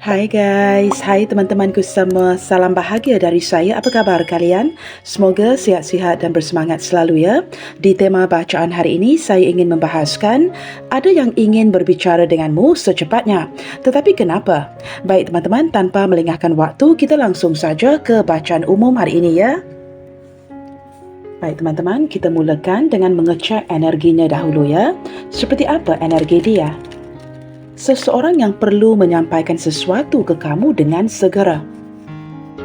Hai guys, hai teman-temanku semua. Salam bahagia dari saya. Apa kabar kalian? Semoga sihat-sihat dan bersemangat selalu ya. Di tema bacaan hari ini, saya ingin membahaskan ada yang ingin berbicara denganmu secepatnya. Tetapi kenapa? Baik teman-teman, tanpa melengahkan waktu, kita langsung saja ke bacaan umum hari ini ya. Baik teman-teman, kita mulakan dengan mengecek energinya dahulu ya. Seperti apa energi dia? Seseorang yang perlu menyampaikan sesuatu ke kamu dengan segera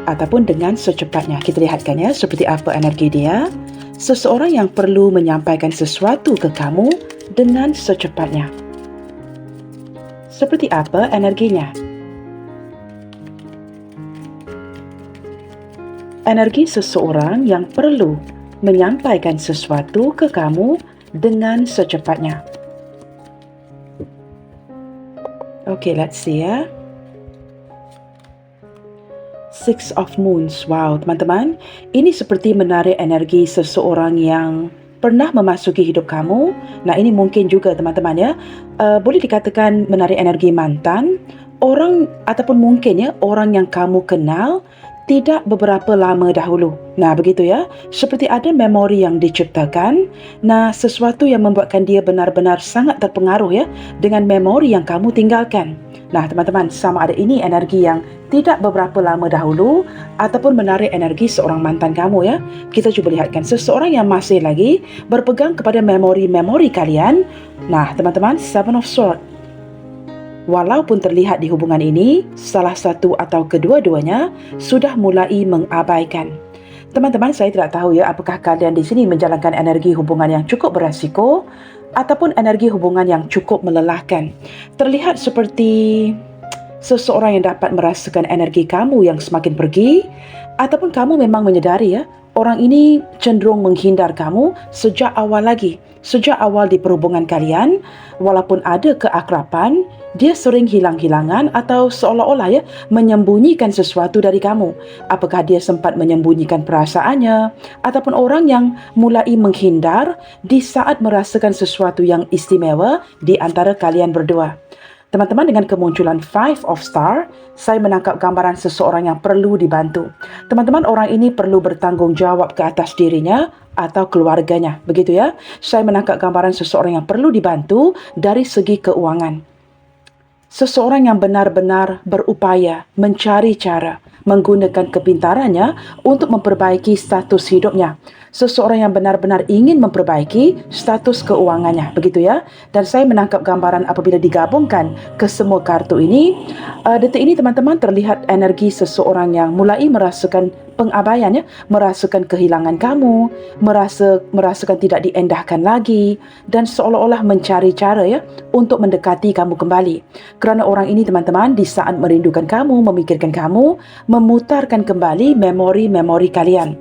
ataupun dengan secepatnya. Kita lihatkan ya seperti apa energi dia. Seseorang yang perlu menyampaikan sesuatu ke kamu dengan secepatnya. Seperti apa energinya? Energi seseorang yang perlu menyampaikan sesuatu ke kamu dengan secepatnya. Okay, let's see ya. Six of Moons. Wow, teman-teman. Ini seperti menarik energi seseorang yang pernah memasuki hidup kamu. Nah, ini mungkin juga teman-teman ya. Boleh dikatakan menarik energi mantan. Orang ataupun mungkin ya, orang yang kamu kenal tidak beberapa lama dahulu. Nah, begitu ya. Seperti ada memori yang diciptakan. Nah, sesuatu yang membuatkan dia benar-benar sangat terpengaruh ya dengan memori yang kamu tinggalkan. Nah, teman-teman, sama ada ini energi yang tidak beberapa lama dahulu ataupun menarik energi seorang mantan kamu ya. Kita cuba lihatkan seseorang yang masih lagi berpegang kepada memori-memori kalian. Nah, teman-teman, Seven of Swords. Walaupun terlihat di hubungan ini, salah satu atau kedua-duanya sudah mulai mengabaikan. Teman-teman, saya tidak tahu ya apakah kalian di sini menjalankan energi hubungan yang cukup beresiko ataupun energi hubungan yang cukup melelahkan. Terlihat seperti seseorang yang dapat merasakan energi kamu yang semakin pergi ataupun kamu memang menyedari ya, orang ini cenderung menghindar kamu sejak awal lagi. Sejak awal di perhubungan kalian, walaupun ada keakraban, dia sering hilang-hilangan atau seolah-olah ya menyembunyikan sesuatu dari kamu. Apakah dia sempat menyembunyikan perasaannya ataupun orang yang mulai menghindar di saat merasakan sesuatu yang istimewa di antara kalian berdua. Teman-teman, dengan kemunculan Five of Star, saya menangkap gambaran seseorang yang perlu dibantu. Teman-teman, orang ini perlu bertanggungjawab ke atas dirinya atau keluarganya. Begitu ya. Saya menangkap gambaran seseorang yang perlu dibantu dari segi keuangan. Seseorang yang benar-benar berupaya mencari cara menggunakan kepintarannya untuk memperbaiki status hidupnya. Seseorang yang benar-benar ingin memperbaiki status keuangannya, begitu ya. Dan saya menangkap gambaran apabila digabungkan ke semua kartu ini, detik ini teman-teman terlihat energi seseorang yang mulai merasakan pengabaian ya, merasakan kehilangan kamu, merasakan tidak diendahkan lagi dan seolah-olah mencari cara ya untuk mendekati kamu kembali. Kerana orang ini teman-teman di saat merindukan kamu, memikirkan kamu, memutarkan kembali memori-memori kalian.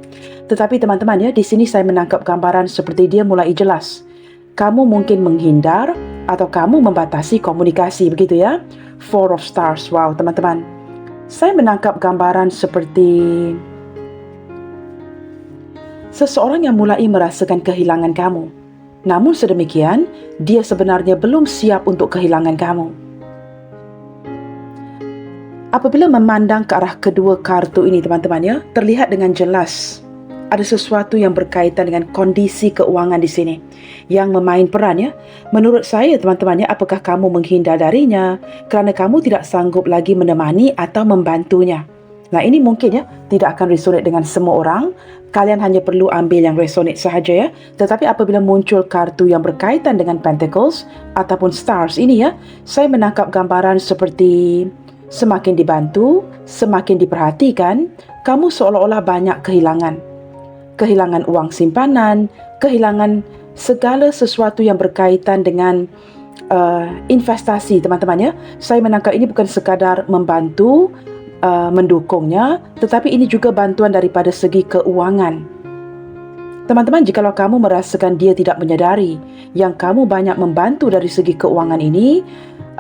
Tetapi teman-teman ya, di sini saya menangkap gambaran seperti dia mulai jelas. Kamu mungkin menghindar atau kamu membatasi komunikasi, begitu ya. Four of Stars. Wow, teman-teman. Saya menangkap gambaran seperti seseorang yang mulai merasakan kehilangan kamu. Namun sedemikian, dia sebenarnya belum siap untuk kehilangan kamu. Apabila memandang ke arah kedua kartu ini teman-teman ya, terlihat dengan jelas ada sesuatu yang berkaitan dengan kondisi keuangan di sini yang memain peran ya. Menurut saya teman-teman ya, apakah kamu menghindar darinya kerana kamu tidak sanggup lagi menemani atau membantunya. Nah, ini mungkin ya tidak akan resonate dengan semua orang. Kalian hanya perlu ambil yang resonate sahaja ya. Tetapi apabila muncul kartu yang berkaitan dengan Pentacles ataupun Stars ini ya, saya menangkap gambaran seperti semakin dibantu, semakin diperhatikan, kamu seolah-olah banyak kehilangan. Kehilangan uang simpanan, kehilangan segala sesuatu yang berkaitan dengan investasi teman-teman ya. Saya menangkap ini bukan sekadar membantu, mendukungnya, tetapi ini juga bantuan daripada segi keuangan. Teman-teman, jikalau kamu merasakan dia tidak menyadari yang kamu banyak membantu dari segi keuangan ini,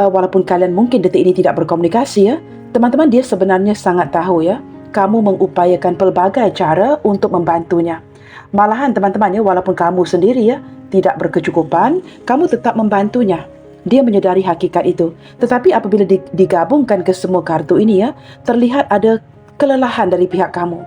walaupun kalian mungkin detik ini tidak berkomunikasi ya, teman-teman, dia sebenarnya sangat tahu ya, kamu mengupayakan pelbagai cara untuk membantunya. Malahan teman-teman ya, walaupun kamu sendiri ya tidak berkecukupan, kamu tetap membantunya. dia menyedari hakikat itu. Tetapi apabila digabungkan ke semua kartu ini ya, terlihat ada kelelahan dari pihak kamu.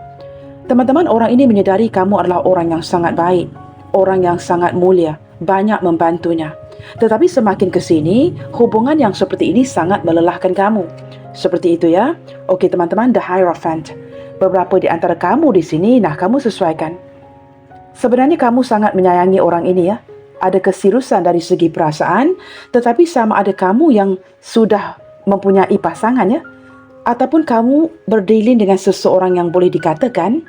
Teman-teman, orang ini menyedari kamu adalah orang yang sangat baik, orang yang sangat mulia, banyak membantunya. Tetapi semakin ke sini, hubungan yang seperti ini sangat melelahkan kamu. Seperti itu ya. Okey teman-teman, The Hierophant. Beberapa di antara kamu di sini, kamu sesuaikan. Sebenarnya kamu sangat menyayangi orang ini ya. Ada keseriusan dari segi perasaan, tetapi sama ada kamu yang sudah mempunyai pasangan ya, ataupun kamu berdilin dengan seseorang yang boleh dikatakan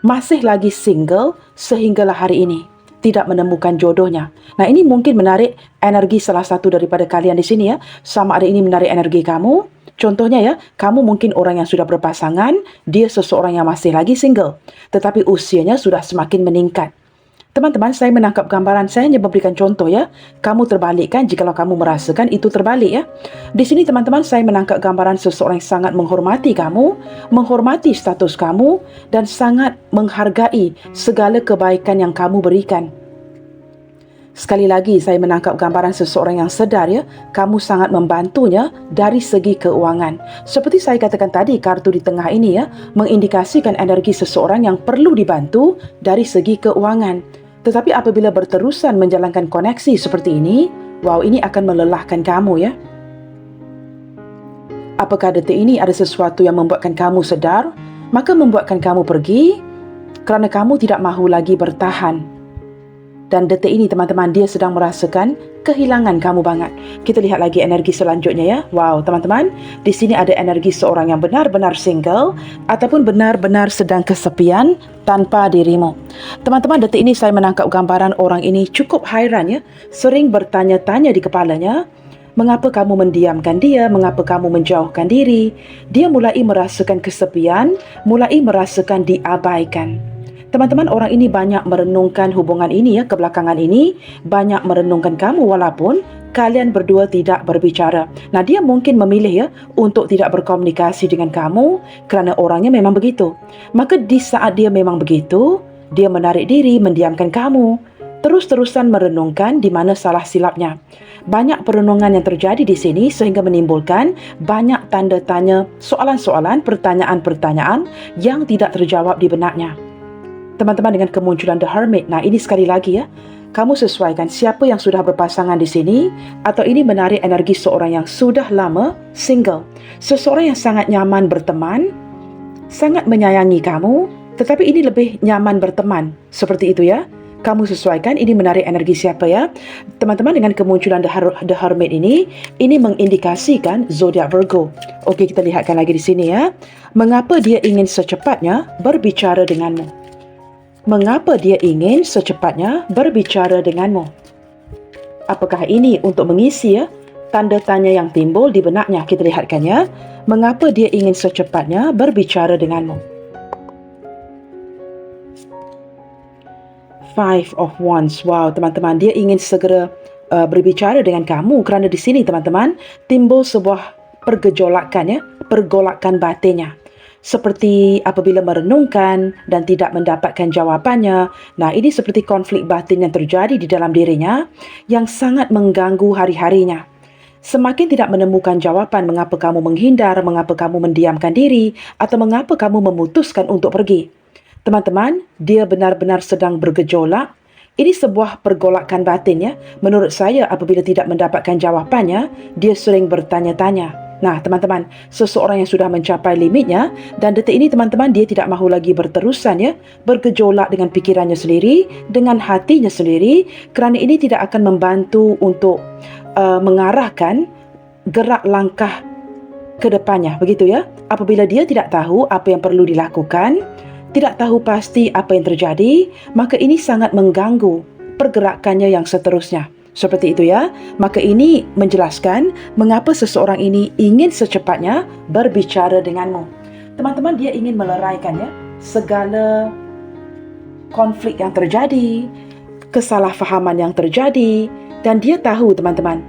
masih lagi single sehinggalah hari ini, tidak menemukan jodohnya. Nah, ini mungkin menarik energi salah satu daripada kalian di sini ya. Sama ada ini menarik energi kamu. Contohnya ya, kamu mungkin orang yang sudah berpasangan, dia seseorang yang masih lagi single, tetapi usianya sudah semakin meningkat. Teman-teman, saya menangkap gambaran, saya hanya memberikan contoh ya. Kamu terbalikkan jikalau kamu merasakan itu terbalik ya. Di sini teman-teman, saya menangkap gambaran seseorang yang sangat menghormati kamu, menghormati status kamu, dan sangat menghargai segala kebaikan yang kamu berikan. Sekali lagi, saya menangkap gambaran seseorang yang sedar ya, kamu sangat membantunya dari segi keuangan. Seperti saya katakan tadi, kartu di tengah ini ya, mengindikasikan energi seseorang yang perlu dibantu dari segi keuangan. Tetapi apabila berterusan menjalankan koneksi seperti ini, wow, ini akan melelahkan kamu ya. Apakah detik ini ada sesuatu yang membuatkan kamu sedar, maka membuatkan kamu pergi kerana kamu tidak mahu lagi bertahan. Dan detik ini teman-teman, dia sedang merasakan kehilangan kamu banget. Kita lihat lagi energi selanjutnya ya. Wow, teman-teman, di sini ada energi seorang yang benar-benar single ataupun benar-benar sedang kesepian tanpa dirimu. Teman-teman, detik ini saya menangkap gambaran orang ini cukup hairan ya. Sering bertanya-tanya di kepalanya, mengapa kamu mendiamkan dia? Mengapa kamu menjauhkan diri? Dia mulai merasakan kesepian, mulai merasakan diabaikan. Teman-teman, orang ini banyak merenungkan hubungan ini ya, kebelakangan ini banyak merenungkan kamu walaupun kalian berdua tidak berbicara. Nah, dia mungkin memilih ya untuk tidak berkomunikasi dengan kamu kerana orangnya memang begitu. Maka di saat dia memang begitu, dia menarik diri, mendiamkan kamu, terus-terusan merenungkan di mana salah silapnya. Banyak perenungan yang terjadi di sini sehingga menimbulkan banyak tanda tanya, soalan-soalan, pertanyaan-pertanyaan yang tidak terjawab di benaknya. Teman-teman, dengan kemunculan The Hermit, nah ini sekali lagi ya, kamu sesuaikan siapa yang sudah berpasangan di sini, atau ini menarik energi seorang yang sudah lama single. Seseorang yang sangat nyaman berteman, sangat menyayangi kamu, tetapi ini lebih nyaman berteman. Seperti itu ya. Kamu sesuaikan, ini menarik energi siapa ya. Teman-teman, dengan kemunculan The Hermit ini mengindikasikan zodiak Virgo. Okey, kita lihatkan lagi di sini ya. Mengapa dia ingin secepatnya berbicara denganmu? Mengapa dia ingin secepatnya berbicara denganmu? Apakah ini untuk mengisi ya tanda tanya yang timbul di benaknya? Kita lihatkan ya. Mengapa dia ingin secepatnya berbicara denganmu? Five of Wands. Wow, teman-teman, dia ingin segera berbicara dengan kamu kerana di sini teman-teman timbul sebuah pergejolakan ya, pergolakan batinnya. Seperti apabila merenungkan dan tidak mendapatkan jawapannya. Nah, ini seperti konflik batin yang terjadi di dalam dirinya yang sangat mengganggu hari-harinya. Semakin tidak menemukan jawapan mengapa kamu menghindar, mengapa kamu mendiamkan diri, atau mengapa kamu memutuskan untuk pergi. Teman-teman, dia benar-benar sedang bergejolak. Ini sebuah pergolakan batin ya. Menurut saya, apabila tidak mendapatkan jawapannya, dia sering bertanya-tanya. Nah, teman-teman, seseorang yang sudah mencapai limitnya dan detik ini teman-teman dia tidak mahu lagi berterusan ya, bergejolak dengan pikirannya sendiri, dengan hatinya sendiri, kerana ini tidak akan membantu untuk mengarahkan gerak langkah ke depannya, begitu ya. Apabila dia tidak tahu apa yang perlu dilakukan, tidak tahu pasti apa yang terjadi, maka ini sangat mengganggu pergerakannya yang seterusnya. Seperti itu ya. Maka ini menjelaskan mengapa seseorang ini ingin secepatnya berbicara denganmu. Teman-teman, dia ingin meleraikan ya segala konflik yang terjadi, kesalahfahaman yang terjadi, dan dia tahu teman-teman,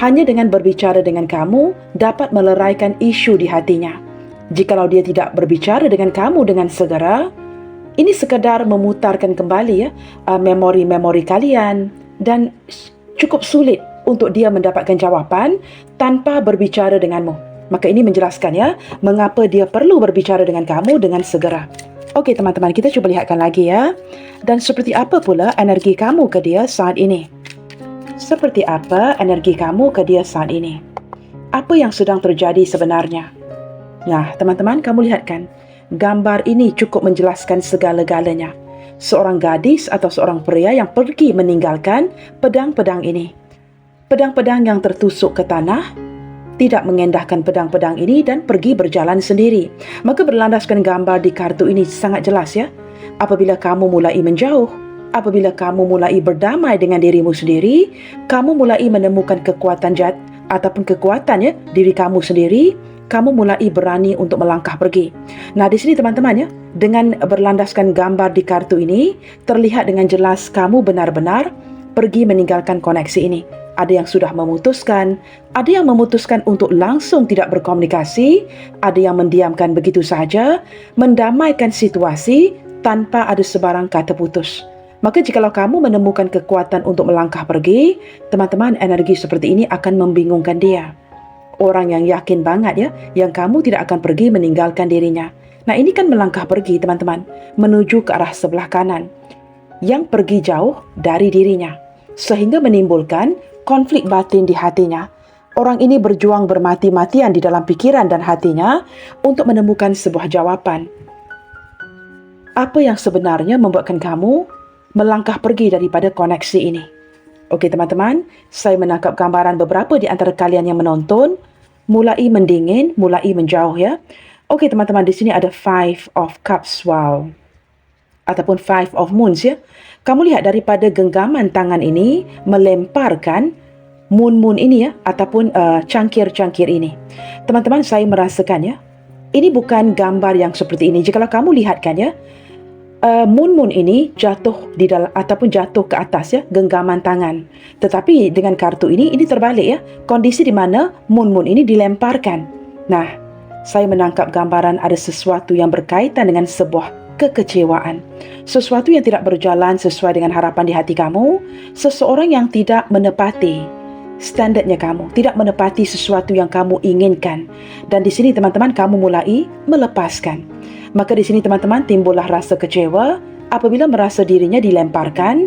hanya dengan berbicara dengan kamu dapat meleraikan isu di hatinya. Jikalau dia tidak berbicara dengan kamu dengan segera, ini sekadar memutarkan kembali ya memori-memori kalian dan cukup sulit untuk dia mendapatkan jawapan tanpa berbicara denganmu. Maka ini menjelaskan ya, mengapa dia perlu berbicara dengan kamu dengan segera. Okey teman-teman, kita cuba lihatkan lagi ya. Dan seperti apa pula energi kamu ke dia saat ini? Seperti apa energi kamu ke dia saat ini? Apa yang sedang terjadi sebenarnya? Nah, teman-teman, kamu lihat kan? Gambar ini cukup menjelaskan segala-galanya. Seorang gadis atau seorang pria yang pergi meninggalkan pedang-pedang ini. Pedang-pedang yang tertusuk ke tanah, tidak mengendahkan pedang-pedang ini dan pergi berjalan sendiri. Maka berlandaskan gambar di kartu ini sangat jelas ya. Apabila kamu mulai menjauh, apabila kamu mulai berdamai dengan dirimu sendiri, kamu mulai menemukan kekuatan ataupun kekuatan ya diri kamu sendiri, kamu mulai berani untuk melangkah pergi. Nah, di sini teman-teman ya, dengan berlandaskan gambar di kartu ini, terlihat dengan jelas kamu benar-benar pergi meninggalkan koneksi ini. Ada yang sudah memutuskan, ada yang memutuskan untuk langsung tidak berkomunikasi, ada yang mendiamkan begitu sahaja, mendamaikan situasi tanpa ada sebarang kata putus. Maka jikalau kamu menemukan kekuatan untuk melangkah pergi, teman-teman, energi seperti ini akan membingungkan dia. Orang yang yakin banget ya, yang kamu tidak akan pergi meninggalkan dirinya. Nah, ini kan melangkah pergi teman-teman, menuju ke arah sebelah kanan, yang pergi jauh dari dirinya, sehingga menimbulkan konflik batin di hatinya. Orang ini berjuang bermati-matian di dalam pikiran dan hatinya untuk menemukan sebuah jawapan. Apa yang sebenarnya membuatkan kamu melangkah pergi daripada koneksi ini? Okey teman-teman, saya menangkap gambaran beberapa di antara kalian yang menonton mulai mendingin, mulai menjauh ya. Okey teman-teman, di sini ada Five of Cups, wow. Ataupun Five of Moons ya. Kamu lihat daripada genggaman tangan ini melemparkan moon ini ya, ataupun cangkir-cangkir ini. Teman-teman, saya merasakan ya, ini bukan gambar yang seperti ini. Jikalau kamu lihatkan ya, moon ini jatuh di dalam ataupun jatuh ke atas ya, genggaman tangan. Tetapi dengan kartu ini terbalik ya, kondisi di mana moon ini dilemparkan. Nah, saya menangkap gambaran ada sesuatu yang berkaitan dengan sebuah kekecewaan. Sesuatu yang tidak berjalan sesuai dengan harapan di hati kamu. Seseorang yang tidak menepati standardnya kamu, tidak menepati sesuatu yang kamu inginkan. Dan di sini teman-teman, kamu mulai melepaskan. Maka di sini teman-teman, timbullah rasa kecewa apabila merasa dirinya dilemparkan,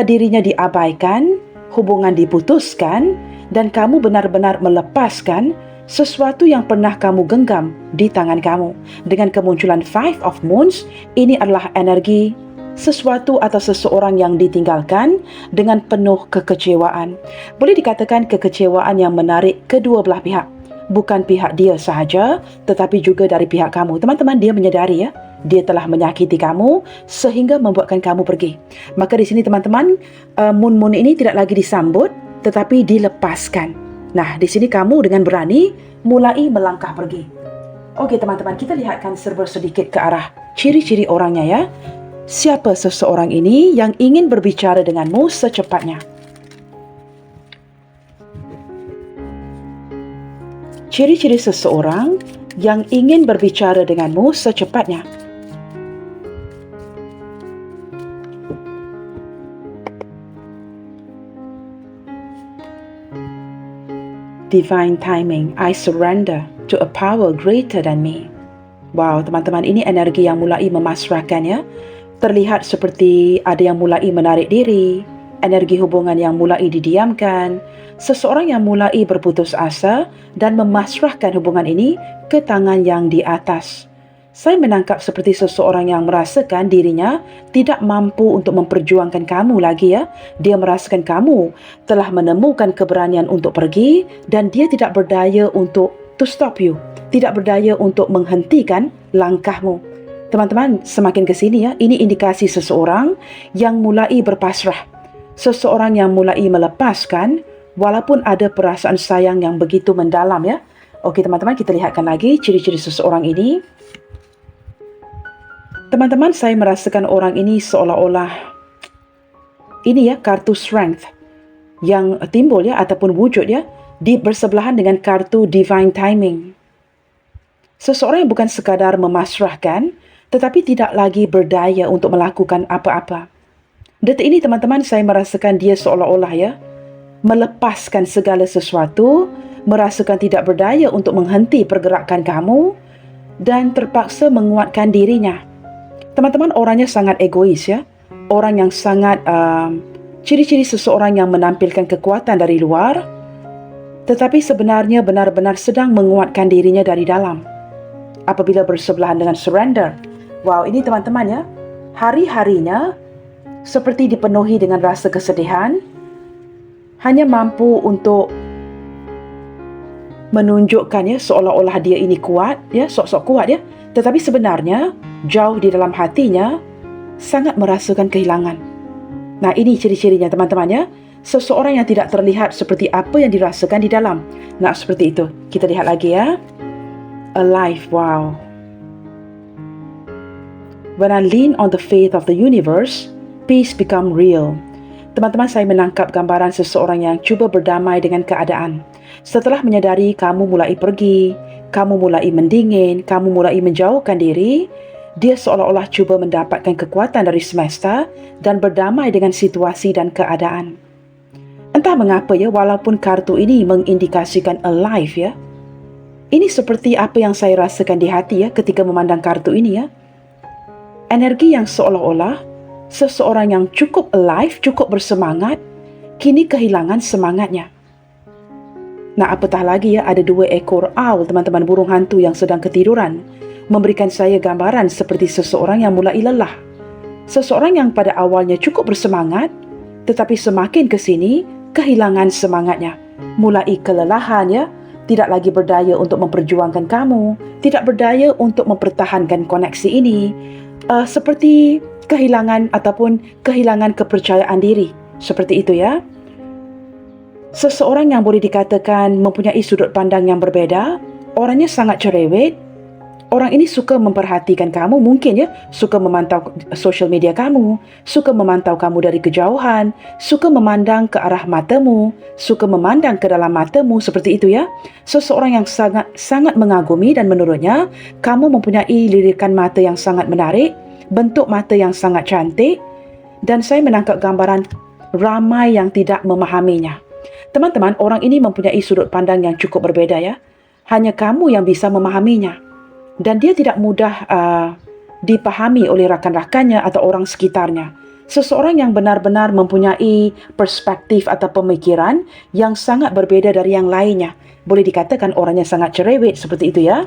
dirinya diabaikan, hubungan diputuskan, dan kamu benar-benar melepaskan sesuatu yang pernah kamu genggam di tangan kamu. Dengan kemunculan Five of Moons, ini adalah energi sesuatu atau seseorang yang ditinggalkan dengan penuh kekecewaan. Boleh dikatakan kekecewaan yang menarik kedua belah pihak. Bukan pihak dia sahaja, tetapi juga dari pihak kamu. Teman-teman, dia menyadari ya, dia telah menyakiti kamu sehingga membuatkan kamu pergi. Maka di sini teman-teman, moon ini tidak lagi disambut, tetapi dilepaskan. Nah, di sini kamu dengan berani mulai melangkah pergi. Okey teman-teman, kita lihatkan serba sedikit ke arah ciri-ciri orangnya ya. Siapa seseorang ini yang ingin berbicara denganmu secepatnya? Ciri-ciri seseorang yang ingin berbicara denganmu secepatnya. Divine timing, I surrender to a power greater than me. Wow, teman-teman, ini energi yang mulai memasrahkan ya. Terlihat seperti ada yang mulai menarik diri, energi hubungan yang mulai didiamkan, seseorang yang mulai berputus asa dan memasrahkan hubungan ini ke tangan yang di atas. Saya menangkap seperti seseorang yang merasakan dirinya tidak mampu untuk memperjuangkan kamu lagi ya. Dia merasakan kamu telah menemukan keberanian untuk pergi dan dia tidak berdaya untuk to stop you. Tidak berdaya untuk menghentikan langkahmu. Teman-teman, semakin ke sini ya, ini indikasi seseorang yang mulai berpasrah. Seseorang yang mulai melepaskan walaupun ada perasaan sayang yang begitu mendalam ya. Okey teman-teman, kita lihatkan lagi ciri-ciri seseorang ini. Teman-teman, saya merasakan orang ini seolah-olah ini ya, kartu strength yang timbul ya, ataupun wujud ya, bersebelahan dengan kartu divine timing. Seseorang yang bukan sekadar memasrahkan, tetapi tidak lagi berdaya untuk melakukan apa-apa. Detik ini teman-teman, saya merasakan dia seolah-olah ya, melepaskan segala sesuatu, merasakan tidak berdaya untuk menghenti pergerakan kamu dan terpaksa menguatkan dirinya. Teman-teman, orangnya sangat egois ya. Orang yang sangat ciri-ciri seseorang yang menampilkan kekuatan dari luar, tetapi sebenarnya benar-benar sedang menguatkan dirinya dari dalam. Apabila bersebelahan dengan surrender. Wow, ini teman-teman ya, hari-harinya seperti dipenuhi dengan rasa kesedihan, hanya mampu untuk menunjukkan ya seolah-olah dia ini kuat ya, sok-sok kuat ya, tetapi sebenarnya jauh di dalam hatinya sangat merasakan kehilangan. Nah, ini ciri-cirinya teman-teman ya, seseorang yang tidak terlihat seperti apa yang dirasakan di dalam. Nah, seperti itu. Kita lihat lagi ya. Alive, wow. When I lean on the faith of the universe, peace become real. Teman-teman, saya menangkap gambaran seseorang yang cuba berdamai dengan keadaan. Setelah menyadari kamu mulai pergi, kamu mulai mendingin, kamu mulai menjauhkan diri, dia seolah-olah cuba mendapatkan kekuatan dari semesta dan berdamai dengan situasi dan keadaan. Entah mengapa ya, walaupun kartu ini mengindikasikan alive ya, ini seperti apa yang saya rasakan di hati ya ketika memandang kartu ini ya. Energi yang seolah-olah seseorang yang cukup alive, cukup bersemangat, kini kehilangan semangatnya. Nah, apatah lagi ya, ada 2 ekor owl, teman-teman, burung hantu yang sedang ketiduran, memberikan saya gambaran seperti seseorang yang mulai lelah. Seseorang yang pada awalnya cukup bersemangat, tetapi semakin ke sini, kehilangan semangatnya. Mulai kelelahan ya, tidak lagi berdaya untuk memperjuangkan kamu, tidak berdaya untuk mempertahankan koneksi ini, seperti kehilangan kepercayaan diri. Seperti itu ya. Seseorang yang boleh dikatakan mempunyai sudut pandang yang berbeda, orangnya sangat cerewet. Orang ini suka memperhatikan kamu, mungkin ya, suka memantau social media kamu, suka memantau kamu dari kejauhan, suka memandang ke arah matamu, suka memandang ke dalam matamu, seperti itu ya. Seseorang yang sangat mengagumi dan menurutnya kamu mempunyai lirikan mata yang sangat menarik, bentuk mata yang sangat cantik, dan saya menangkap gambaran ramai yang tidak memahaminya. Teman-teman, orang ini mempunyai sudut pandang yang cukup berbeda ya. Hanya kamu yang bisa memahaminya. Dan dia tidak mudah dipahami oleh rakan-rakannya atau orang sekitarnya. Seseorang yang benar-benar mempunyai perspektif atau pemikiran yang sangat berbeda dari yang lainnya. Boleh dikatakan orangnya sangat cerewet, seperti itu ya.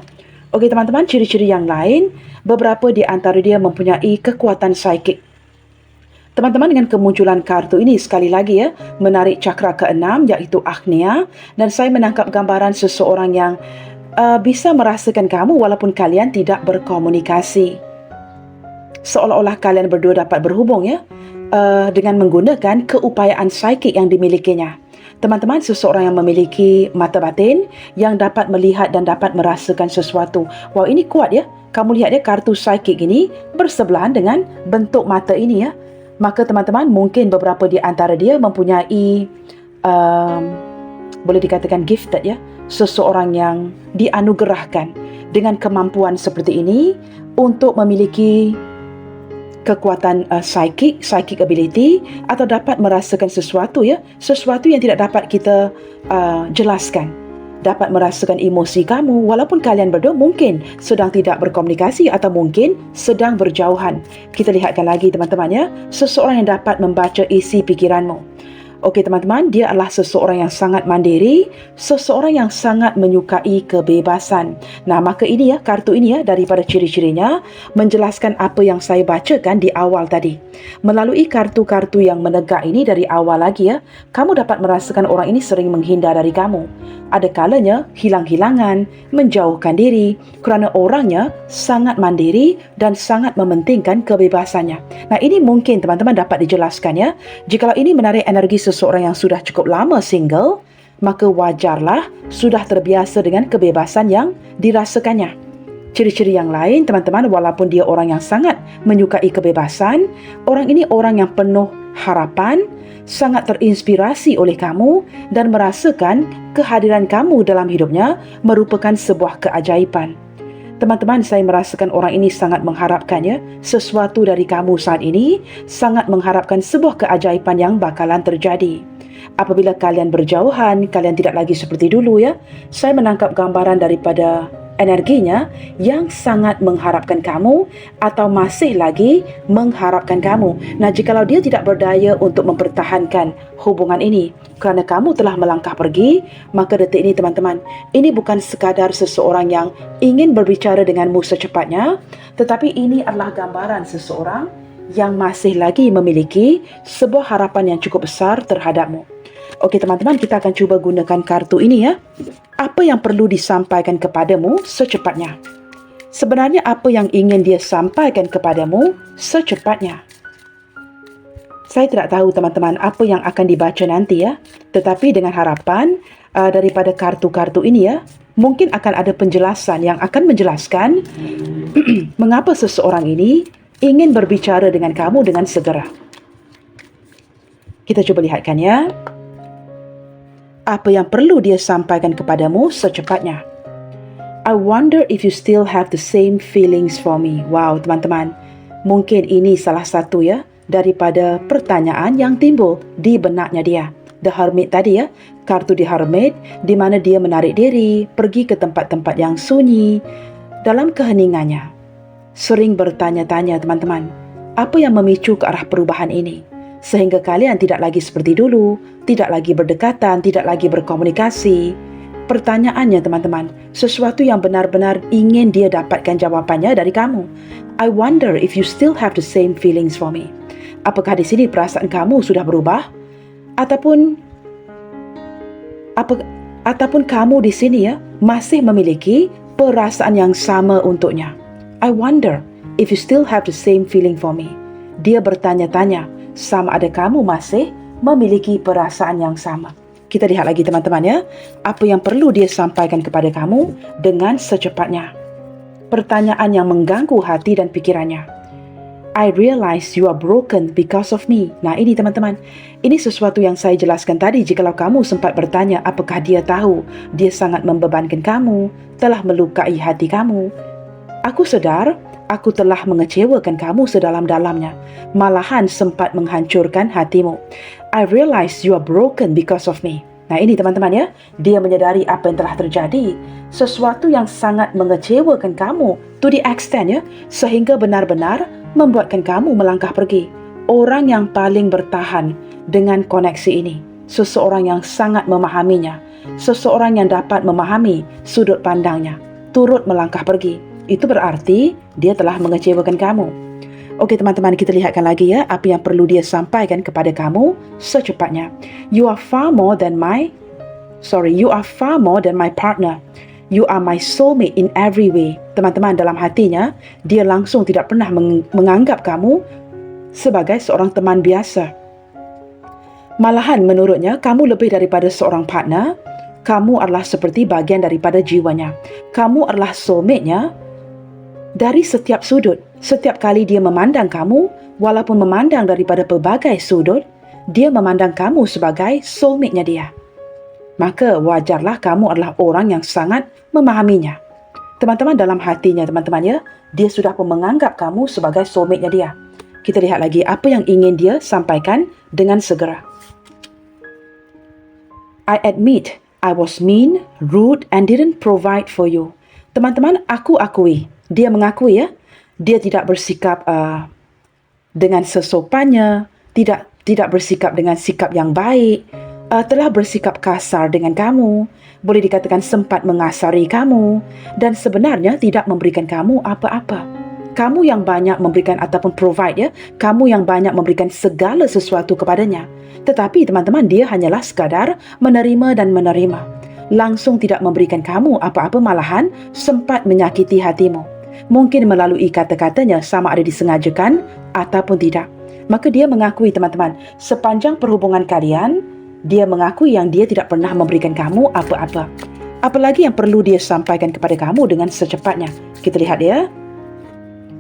Okey teman-teman, ciri-ciri yang lain, beberapa di antara dia mempunyai kekuatan psikik. Teman-teman, dengan kemunculan kartu ini sekali lagi ya, menarik cakra ke-6 iaitu Agnya, dan saya menangkap gambaran seseorang yang bisa merasakan kamu walaupun kalian tidak berkomunikasi. Seolah-olah kalian berdua dapat berhubung ya, dengan menggunakan keupayaan psikik yang dimilikinya. Teman-teman, seseorang yang memiliki mata batin yang dapat melihat dan dapat merasakan sesuatu. Wah, ini kuat ya. Kamu lihat ya, kartu psikik ini bersebelahan dengan bentuk mata ini ya. Maka teman-teman, mungkin beberapa di antara dia mempunyai boleh dikatakan gifted ya, seseorang yang dianugerahkan dengan kemampuan seperti ini untuk memiliki kekuatan psychic ability, atau dapat merasakan sesuatu ya, sesuatu yang tidak dapat kita jelaskan, dapat merasakan emosi kamu walaupun kalian berdua mungkin sedang tidak berkomunikasi atau mungkin sedang berjauhan. Kita lihatkan lagi teman-teman ya, seseorang yang dapat membaca isi pikiranmu. Okey teman-teman, dia adalah seseorang yang sangat mandiri, seseorang yang sangat menyukai kebebasan. Nah, maka ini ya, kartu ini ya, daripada ciri-cirinya menjelaskan apa yang saya bacakan di awal tadi. Melalui kartu-kartu yang menegak ini dari awal lagi ya, kamu dapat merasakan orang ini sering menghindar dari kamu. Ada kalanya hilang-hilangan, menjauhkan diri kerana orangnya sangat mandiri dan sangat mementingkan kebebasannya. Nah, ini mungkin teman-teman dapat dijelaskan ya. Jikalau ini menarik energi seseorang yang sudah cukup lama single, maka wajarlah sudah terbiasa dengan kebebasan yang dirasakannya. Ciri-ciri yang lain teman-teman, walaupun dia orang yang sangat menyukai kebebasan, orang ini orang yang penuh harapan, sangat terinspirasi oleh kamu dan merasakan kehadiran kamu dalam hidupnya merupakan sebuah keajaiban. Teman-teman, saya merasakan orang ini sangat mengharapkan ya, sesuatu dari kamu saat ini, sangat mengharapkan sebuah keajaiban yang bakalan terjadi. Apabila kalian berjauhan, kalian tidak lagi seperti dulu ya. Saya menangkap gambaran daripada energinya yang sangat mengharapkan kamu atau masih lagi mengharapkan kamu. Nah, jikalau dia tidak berdaya untuk mempertahankan hubungan ini kerana kamu telah melangkah pergi, maka detik ini teman-teman, ini bukan sekadar seseorang yang ingin berbicara denganmu secepatnya, tetapi ini adalah gambaran seseorang yang masih lagi memiliki sebuah harapan yang cukup besar terhadapmu. Okey teman-teman, kita akan cuba gunakan kartu ini ya. Apa yang perlu disampaikan kepadamu secepatnya? Sebenarnya apa yang ingin dia sampaikan kepadamu secepatnya? Saya tidak tahu teman-teman apa yang akan dibaca nanti ya. Tetapi dengan harapan daripada kartu-kartu ini ya, mungkin akan ada penjelasan yang akan menjelaskan mengapa seseorang ini ingin berbicara dengan kamu dengan segera. Kita cuba lihatkan ya. Apa yang perlu dia sampaikan kepadamu secepatnya. I wonder if you still have the same feelings for me. Wow, teman-teman. Mungkin ini salah satu ya daripada pertanyaan yang timbul di benaknya dia. The Hermit tadi ya. Kartu The Hermit di mana dia menarik diri, pergi ke tempat-tempat yang sunyi dalam keheningannya. Sering bertanya-tanya teman-teman, apa yang memicu ke arah perubahan ini? Sehingga kalian tidak lagi seperti dulu, tidak lagi berdekatan, tidak lagi berkomunikasi. Pertanyaannya teman-teman, sesuatu yang benar-benar ingin dia dapatkan jawapannya dari kamu. I wonder if you still have the same feelings for me. Apakah di sini perasaan kamu sudah berubah? Ataupun kamu di sini ya masih memiliki perasaan yang sama untuknya. I wonder if you still have the same feeling for me. Dia bertanya-tanya, sama ada kamu masih memiliki perasaan yang sama. Kita lihat lagi teman-teman ya, apa yang perlu dia sampaikan kepada kamu dengan secepatnya. Pertanyaan yang mengganggu hati dan pikirannya. I realize you are broken because of me. Nah ini teman-teman, ini sesuatu yang saya jelaskan tadi. Jikalau kamu sempat bertanya apakah dia tahu dia sangat membebankan kamu, telah melukai hati kamu. Aku sedar aku telah mengecewakan kamu sedalam-dalamnya, malahan sempat menghancurkan hatimu. I realize you are broken because of me. Nah ini teman-teman ya, dia menyadari apa yang telah terjadi, sesuatu yang sangat mengecewakan kamu to the extent ya, sehingga benar-benar membuatkan kamu melangkah pergi. Orang yang paling bertahan dengan koneksi ini, seseorang yang sangat memahaminya, seseorang yang dapat memahami sudut pandangnya, turut melangkah pergi. Itu berarti dia telah mengecewakan kamu. Okey teman-teman, kita lihatkan lagi ya apa yang perlu dia sampaikan kepada kamu secepatnya. You are far more than my partner. You are my soulmate in every way. Teman-teman, dalam hatinya dia langsung tidak pernah menganggap kamu sebagai seorang teman biasa. Malahan menurutnya kamu lebih daripada seorang partner. Kamu adalah seperti bagian daripada jiwanya. Kamu adalah soulmate-nya dari setiap sudut. Setiap kali dia memandang kamu, walaupun memandang daripada pelbagai sudut, dia memandang kamu sebagai soulmate-nya dia. Maka wajarlah kamu adalah orang yang sangat memahaminya. Teman-teman, dalam hatinya teman-teman ya, dia sudah pun menganggap kamu sebagai soulmate-nya dia. Kita lihat lagi apa yang ingin dia sampaikan dengan segera. I admit I was mean, rude and didn't provide for you. Teman-teman, aku akui. Dia mengakui ya, dia tidak bersikap dengan sesopannya, tidak bersikap dengan sikap yang baik, telah bersikap kasar dengan kamu, boleh dikatakan sempat mengasari kamu, dan sebenarnya tidak memberikan kamu apa-apa. Kamu yang banyak memberikan ataupun provide ya, kamu yang banyak memberikan segala sesuatu kepadanya. Tetapi teman-teman, dia hanyalah sekadar menerima dan menerima. Langsung tidak memberikan kamu apa-apa, malahan sempat menyakiti hatimu. Mungkin melalui kata-katanya sama ada disengajakan ataupun tidak. Maka dia mengakui teman-teman, sepanjang perhubungan kalian, dia mengakui yang dia tidak pernah memberikan kamu apa-apa. Apalagi yang perlu dia sampaikan kepada kamu dengan secepatnya. Kita lihat ya.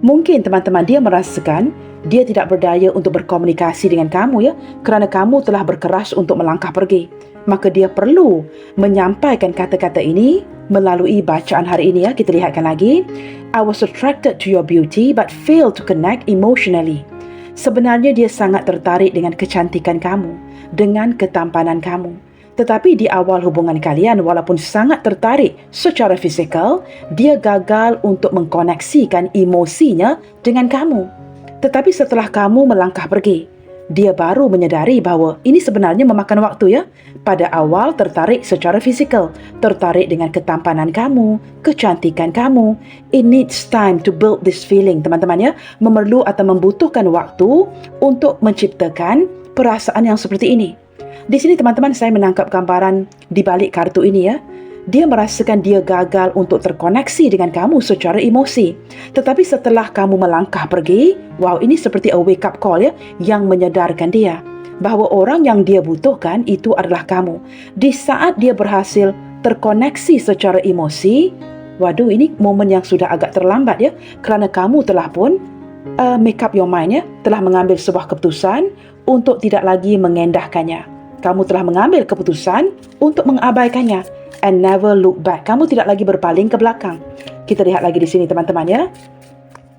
Mungkin teman-teman, dia merasakan dia tidak berdaya untuk berkomunikasi dengan kamu ya, kerana kamu telah berkeras untuk melangkah pergi. Maka dia perlu menyampaikan kata-kata ini melalui bacaan hari ini ya. Kita lihatkan lagi. I was attracted to your beauty but failed to connect emotionally. Sebenarnya dia sangat tertarik dengan kecantikan kamu, dengan ketampanan kamu. Tetapi di awal hubungan kalian, walaupun sangat tertarik secara fizikal, dia gagal untuk mengkoneksikan emosinya dengan kamu. Tetapi setelah kamu melangkah pergi, dia baru menyadari bahawa ini sebenarnya memakan waktu ya. Pada awal tertarik secara fizikal, tertarik dengan ketampanan kamu, kecantikan kamu. It needs time to build this feeling, teman-teman ya. Memerlu atau membutuhkan waktu untuk menciptakan perasaan yang seperti ini. Di sini teman-teman saya menangkap gambaran di balik kartu ini ya. Dia merasakan dia gagal untuk terkoneksi dengan kamu secara emosi. Tetapi setelah kamu melangkah pergi, wow, ini seperti a wake up call ya, yang menyadarkan dia bahawa orang yang dia butuhkan itu adalah kamu. Di saat dia berhasil terkoneksi secara emosi, waduh, ini momen yang sudah agak terlambat ya, kerana kamu telah pun make up your mind ya, telah mengambil sebuah keputusan untuk tidak lagi mengendahkannya. Kamu telah mengambil keputusan untuk mengabaikannya and never look back. Kamu tidak lagi berpaling ke belakang. Kita lihat lagi di sini teman-teman ya.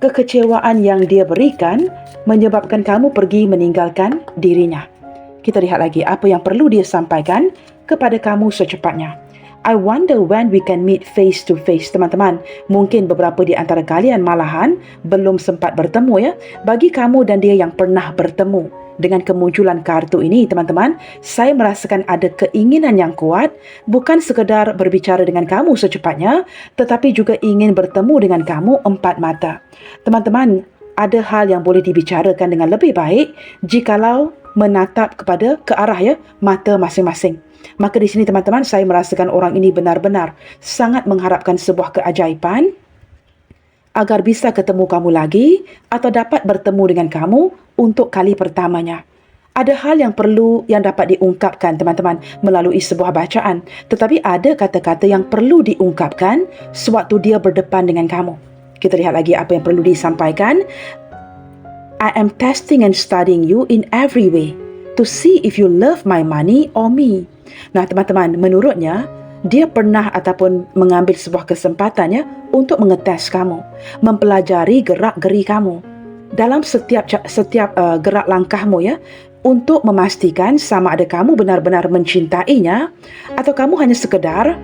Kekecewaan yang dia berikan menyebabkan kamu pergi meninggalkan dirinya. Kita lihat lagi apa yang perlu dia sampaikan kepada kamu secepatnya. I wonder when we can meet face to face, teman-teman. Mungkin beberapa di antara kalian malahan belum sempat bertemu ya. Bagi kamu dan dia yang pernah bertemu, dengan kemunculan kartu ini, teman-teman, saya merasakan ada keinginan yang kuat, bukan sekadar berbicara dengan kamu secepatnya, tetapi juga ingin bertemu dengan kamu empat mata. Teman-teman, ada hal yang boleh dibicarakan dengan lebih baik jikalau menatap kepada ke arah ya, mata masing-masing. Maka di sini teman-teman, saya merasakan orang ini benar-benar sangat mengharapkan sebuah keajaiban agar bisa ketemu kamu lagi atau dapat bertemu dengan kamu untuk kali pertamanya. Ada hal yang perlu yang dapat diungkapkan teman-teman melalui sebuah bacaan, tetapi ada kata-kata yang perlu diungkapkan sewaktu dia berdepan dengan kamu. Kita lihat lagi apa yang perlu disampaikan. I am testing and studying you in every way to see if you love my money or me. Nah teman-teman, menurutnya dia pernah ataupun mengambil sebuah kesempatan ya untuk mengetes kamu, mempelajari gerak-geri kamu dalam setiap gerak langkahmu ya, untuk memastikan sama ada kamu benar-benar mencintainya atau kamu hanya sekedar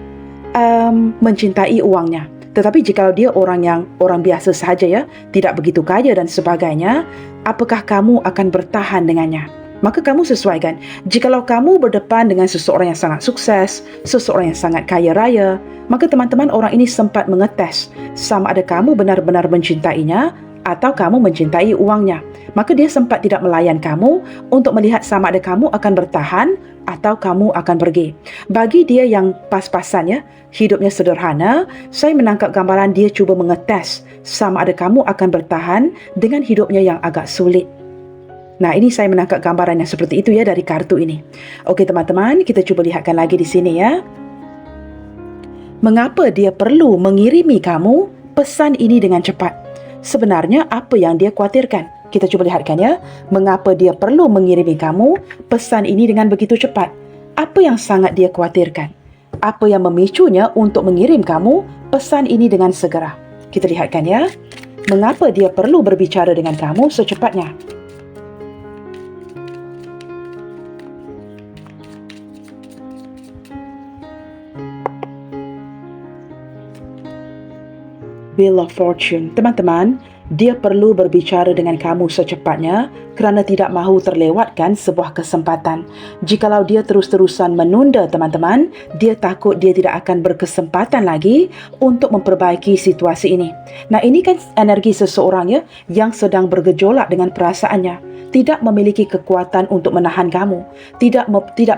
mencintai uangnya. Tetapi jika dia orang biasa sahaja ya, tidak begitu kaya dan sebagainya, apakah kamu akan bertahan dengannya? Maka kamu sesuaikan. Jikalau kamu berdepan dengan seseorang yang sangat sukses, seseorang yang sangat kaya raya, maka teman-teman, orang ini sempat mengetes sama ada kamu benar-benar mencintainya atau kamu mencintai uangnya. Maka dia sempat tidak melayan kamu untuk melihat sama ada kamu akan bertahan atau kamu akan pergi. Bagi dia yang pas-pasan ya, hidupnya sederhana, saya menangkap gambaran dia cuba mengetes sama ada kamu akan bertahan dengan hidupnya yang agak sulit. Nah, ini saya menangkap gambaran yang seperti itu ya dari kartu ini. Okey teman-teman, kita cuba lihatkan lagi di sini ya. Mengapa dia perlu mengirimi kamu pesan ini dengan cepat? Sebenarnya apa yang dia khawatirkan? Kita cuba lihatkan ya. Mengapa dia perlu mengirimi kamu pesan ini dengan begitu cepat? Apa yang sangat dia khawatirkan? Apa yang memicunya untuk mengirim kamu pesan ini dengan segera? Kita lihatkan ya. Mengapa dia perlu berbicara dengan kamu secepatnya? Wheel of Fortune. Teman-teman, dia perlu berbicara dengan kamu secepatnya kerana tidak mahu terlewatkan sebuah kesempatan. Jikalau dia terus-terusan menunda teman-teman, dia takut dia tidak akan berkesempatan lagi untuk memperbaiki situasi ini. Nah, ini kan energi seseorang ya yang sedang bergejolak dengan perasaannya. Tidak memiliki kekuatan untuk menahan kamu, tidak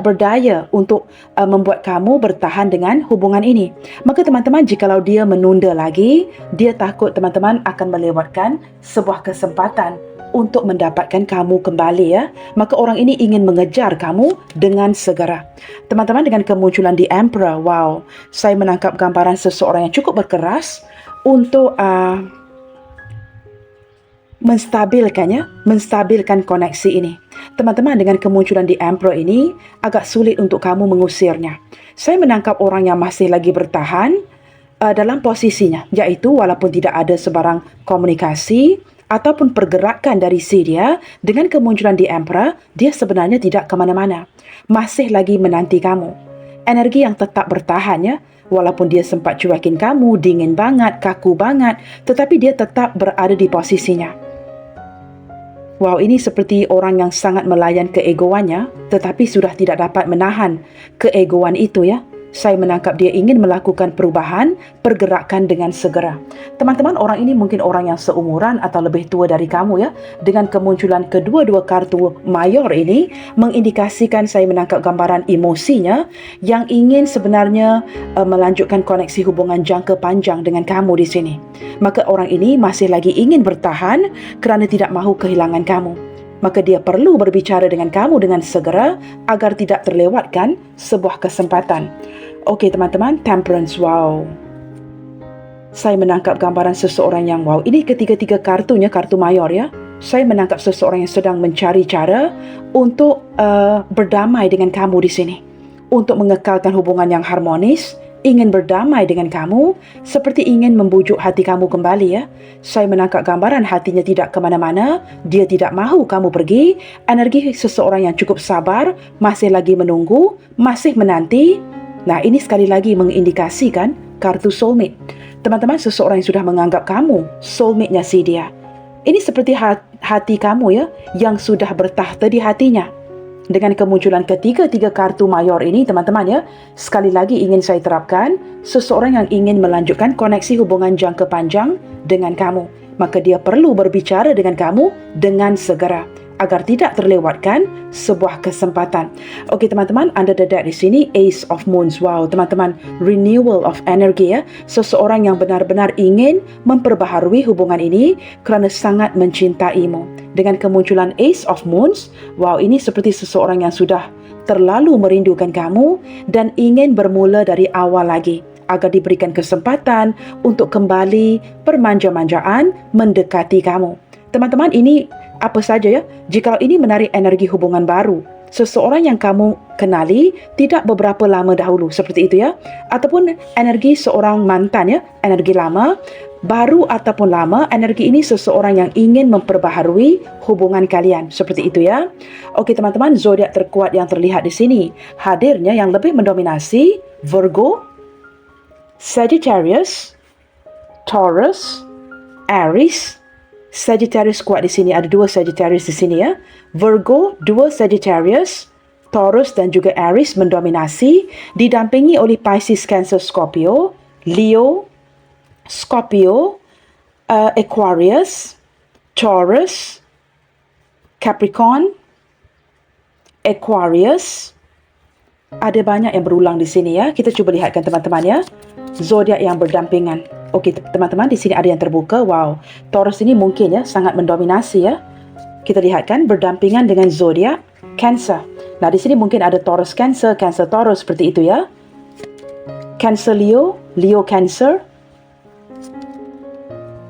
berdaya untuk membuat kamu bertahan dengan hubungan ini. Maka teman-teman, jikalau dia menunda lagi, dia takut teman-teman akan melewatkan sebuah kesempatan untuk mendapatkan kamu kembali ya. Maka orang ini ingin mengejar kamu dengan segera. Teman-teman, dengan kemunculan di Emperor, wow, saya menangkap gambaran seseorang yang cukup berkeras untuk menstabilkan koneksi ini. Teman-teman, dengan kemunculan di Emperor ini agak sulit untuk kamu mengusirnya. Saya menangkap orang yang masih lagi bertahan dalam posisinya, iaitu walaupun tidak ada sebarang komunikasi ataupun pergerakan dari si dia, dengan kemunculan di Emperor, dia sebenarnya tidak ke mana-mana. Masih lagi menanti kamu. Energi yang tetap bertahan ya. Walaupun dia sempat cuakin kamu, dingin banget, kaku banget, tetapi dia tetap berada di posisinya. Wow, ini seperti orang yang sangat melayan keegoannya, tetapi sudah tidak dapat menahan keegoan itu ya. Saya menangkap dia ingin melakukan perubahan, pergerakan dengan segera. Teman-teman, orang ini mungkin orang yang seumuran atau lebih tua dari kamu ya. Dengan kemunculan kedua-dua kartu mayor ini, mengindikasikan saya menangkap gambaran emosinya yang ingin sebenarnya melanjutkan koneksi hubungan jangka panjang dengan kamu di sini. Maka orang ini masih lagi ingin bertahan kerana tidak mahu kehilangan kamu. Maka dia perlu berbicara dengan kamu dengan segera agar tidak terlewatkan sebuah kesempatan. Okey teman-teman, Temperance, wow. Saya menangkap gambaran seseorang yang wow. Ini ketiga-tiga kartunya, kartu mayor ya. Saya menangkap seseorang yang sedang mencari cara untuk berdamai dengan kamu di sini. Untuk mengekalkan hubungan yang harmonis, ingin berdamai dengan kamu, seperti ingin membujuk hati kamu kembali ya. Saya menangkap gambaran hatinya tidak ke mana-mana, dia tidak mahu kamu pergi. Energi seseorang yang cukup sabar, masih lagi menunggu, masih menanti. Nah, ini sekali lagi mengindikasikan kartu soulmate. Teman-teman, seseorang yang sudah menganggap kamu soulmate-nya si dia. Ini seperti hati kamu ya, yang sudah bertahta di hatinya. Dengan kemunculan ketiga-tiga kartu mayor ini, teman-teman ya, sekali lagi ingin saya terapkan, seseorang yang ingin melanjutkan koneksi hubungan jangka panjang dengan kamu. Maka dia perlu berbicara dengan kamu dengan segera, agar tidak terlewatkan sebuah kesempatan. Okey teman-teman, under the deck di sini Ace of Moons. Wow, teman-teman, renewal of energy ya. Seseorang yang benar-benar ingin memperbaharui hubungan ini kerana sangat mencintaimu. Dengan kemunculan Ace of Moons, wow, ini seperti seseorang yang sudah terlalu merindukan kamu dan ingin bermula dari awal lagi, agar diberikan kesempatan untuk kembali permanja-manjaan mendekati kamu. Teman-teman, ini apa saja ya, jika ini menarik energi hubungan baru, seseorang yang kamu kenali tidak beberapa lama dahulu, seperti itu ya, ataupun energi seorang mantan ya, energi lama, baru ataupun lama, energi ini seseorang yang ingin memperbaharui hubungan kalian, seperti itu ya. Okey teman-teman, zodiak terkuat yang terlihat di sini, hadirnya yang lebih mendominasi Virgo, Sagittarius, Taurus, Aries. Sagittarius kuat di sini, ada dua Sagittarius di sini ya. Virgo, dua Sagittarius, Taurus dan juga Aries mendominasi, didampingi oleh Pisces, Cancer, Scorpio, Leo, Scorpio, Aquarius, Taurus, Capricorn, Aquarius. Ada banyak yang berulang di sini ya. Kita cuba lihatkan teman-teman ya, zodiak yang berdampingan. Okey teman-teman, di sini ada yang terbuka. Wow, Taurus ini mungkin ya sangat mendominasi ya. Kita lihatkan berdampingan dengan zodiak Cancer. Nah, di sini mungkin ada Taurus Cancer, Cancer Taurus, seperti itu ya. Cancer Leo, Leo Cancer,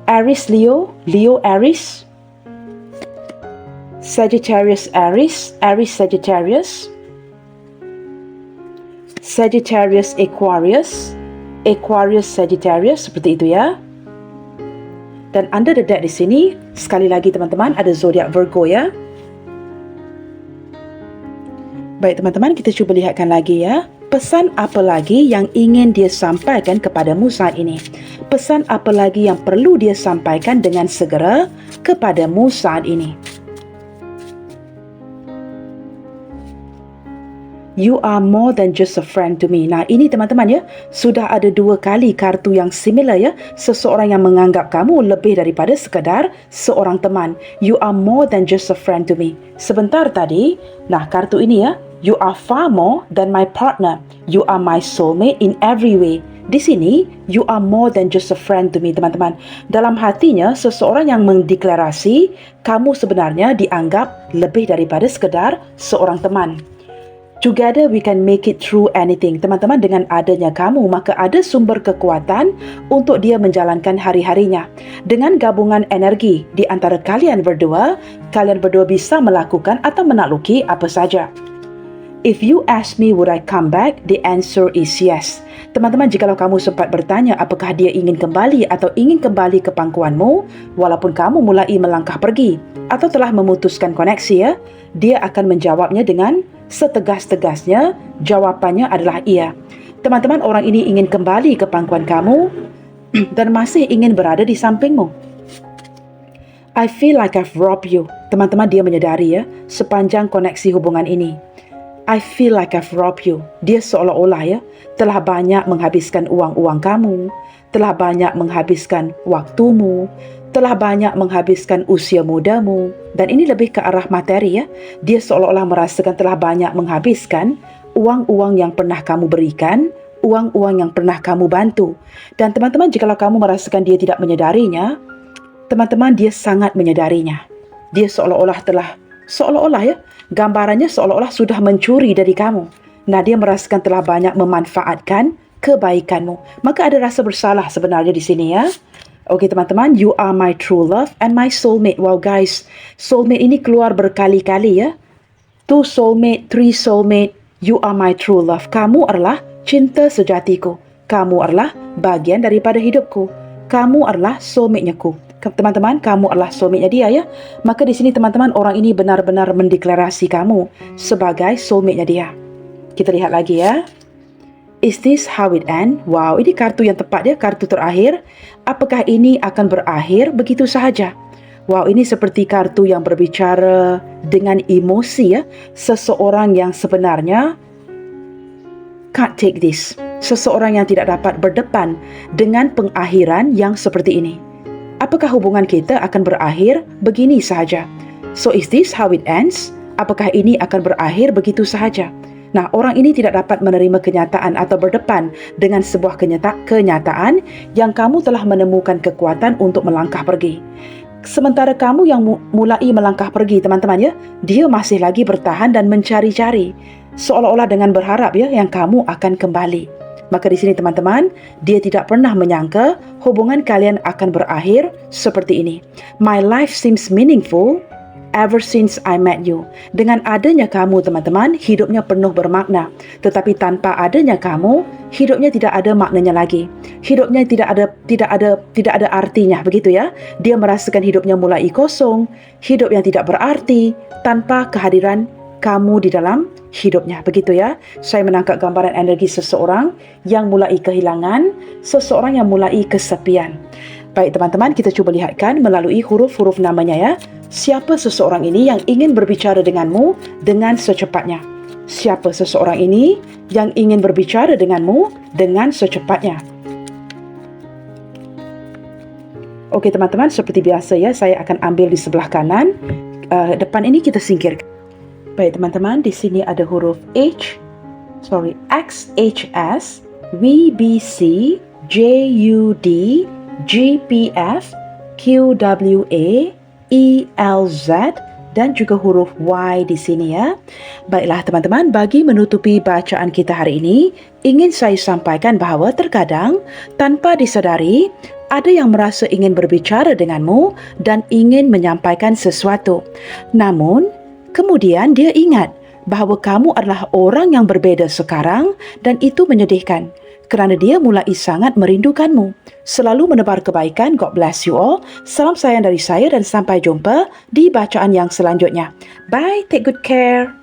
Aries Leo, Leo Aries, Sagittarius Aries, Aries Sagittarius, Sagittarius Aquarius, Aquarius Sagittarius, seperti itu ya. Dan under the deck di sini, sekali lagi teman-teman, ada zodiak Virgo ya. Baik teman-teman, kita cuba lihatkan lagi ya. Pesan apa lagi yang ingin dia sampaikan kepadamu saat ini? Pesan apa lagi yang perlu dia sampaikan dengan segera kepadamu saat ini? You are more than just a friend to me. Nah, ini teman-teman ya, sudah ada dua kali kartu yang similar ya. Seseorang yang menganggap kamu lebih daripada sekadar seorang teman. You are more than just a friend to me. Sebentar tadi, nah kartu ini ya, you are far more than my partner. You are my soulmate in every way. Di sini, you are more than just a friend to me, teman-teman. Dalam hatinya, seseorang yang mendeklarasi, kamu sebenarnya dianggap lebih daripada sekadar seorang teman. Together we can make it through anything. Teman-teman, dengan adanya kamu, maka ada sumber kekuatan untuk dia menjalankan hari-harinya. Dengan gabungan energi di antara kalian berdua bisa melakukan atau menakluki apa saja. If you ask me would I come back, the answer is yes. Teman-teman, jikalau kamu sempat bertanya apakah dia ingin kembali atau ingin kembali ke pangkuanmu walaupun kamu mulai melangkah pergi atau telah memutuskan koneksi ya, dia akan menjawabnya dengan setegas-tegasnya. Jawapannya adalah iya. Teman-teman, orang ini ingin kembali ke pangkuan kamu dan masih ingin berada di sampingmu. I feel like I've robbed you. Teman-teman, dia menyadari ya, sepanjang koneksi hubungan ini. I feel like I've robbed you. Dia seolah-olah ya, telah banyak menghabiskan uang-uang kamu, telah banyak menghabiskan waktumu, telah banyak menghabiskan usia mudamu. Dan ini lebih ke arah materi ya. Dia seolah-olah merasakan telah banyak menghabiskan uang-uang yang pernah kamu berikan, uang-uang yang pernah kamu bantu. Dan teman-teman, jikalau kamu merasakan dia tidak menyadarinya, teman-teman, dia sangat menyadarinya. Dia seolah-olah ya, gambarannya seolah-olah sudah mencuri dari kamu. Nah, dia merasakan telah banyak memanfaatkan kebaikanmu. Maka ada rasa bersalah sebenarnya di sini ya. Okey teman-teman, you are my true love and my soulmate. Wow guys, soulmate ini keluar berkali-kali ya. 2 soulmate, 3 soulmate, you are my true love. Kamu adalah cinta sejatiku. Kamu adalah bagian daripada hidupku. Kamu adalah soulmate-nyaku. Teman-teman, kamu adalah soulmate-nya dia ya. Maka di sini teman-teman, orang ini benar-benar mendeklarasi kamu sebagai soulmate-nya dia. Kita lihat lagi ya. Is this how it end? Wow, ini kartu yang tepat ya, kartu terakhir. Apakah ini akan berakhir begitu sahaja? Wow, ini seperti kartu yang berbicara dengan emosi ya. Seseorang yang sebenarnya can't take this. Seseorang yang tidak dapat berdepan dengan pengakhiran yang seperti ini. Apakah hubungan kita akan berakhir begini sahaja? So is this how it ends? Apakah ini akan berakhir begitu sahaja? Nah, orang ini tidak dapat menerima kenyataan atau berdepan dengan sebuah kenyataan yang kamu telah menemukan kekuatan untuk melangkah pergi. Sementara kamu yang mulai melangkah pergi, teman-teman ya, dia masih lagi bertahan dan mencari-cari. Seolah-olah dengan berharap ya, yang kamu akan kembali. Maka di sini teman-teman, dia tidak pernah menyangka hubungan kalian akan berakhir seperti ini. My life seems meaningful ever since I met you. Dengan adanya kamu teman-teman, hidupnya penuh bermakna. Tetapi tanpa adanya kamu, hidupnya tidak ada maknanya lagi. Hidupnya tidak ada artinya, begitu ya. Dia merasakan hidupnya mulai kosong, hidup yang tidak berarti tanpa kehadiran kamu di dalam hidupnya, begitu ya. Saya menangkap gambaran energi seseorang yang mulai kehilangan, seseorang yang mulai kesepian. Baik teman-teman, kita cuba lihatkan melalui huruf-huruf namanya ya. Siapa seseorang ini yang ingin berbicara denganmu dengan secepatnya? Siapa seseorang ini yang ingin berbicara denganmu dengan secepatnya? Okey teman-teman, seperti biasa ya, saya akan ambil di sebelah kanan. Depan ini kita singkirkan. Baik teman-teman, di sini ada huruf X, H, S, V, B, C, J, U, D, G, P, F, Q, W, A, E, L, Z dan juga huruf Y di sini ya. Baiklah teman-teman, bagi menutupi bacaan kita hari ini, ingin saya sampaikan bahawa terkadang tanpa disadari, ada yang merasa ingin berbicara denganmu dan ingin menyampaikan sesuatu. Namun, kemudian dia ingat bahawa kamu adalah orang yang berbeza sekarang dan itu menyedihkan kerana dia mulai sangat merindukanmu. Selalu menebar kebaikan. God bless you all. Salam sayang dari saya dan sampai jumpa di bacaan yang selanjutnya. Bye, take good care.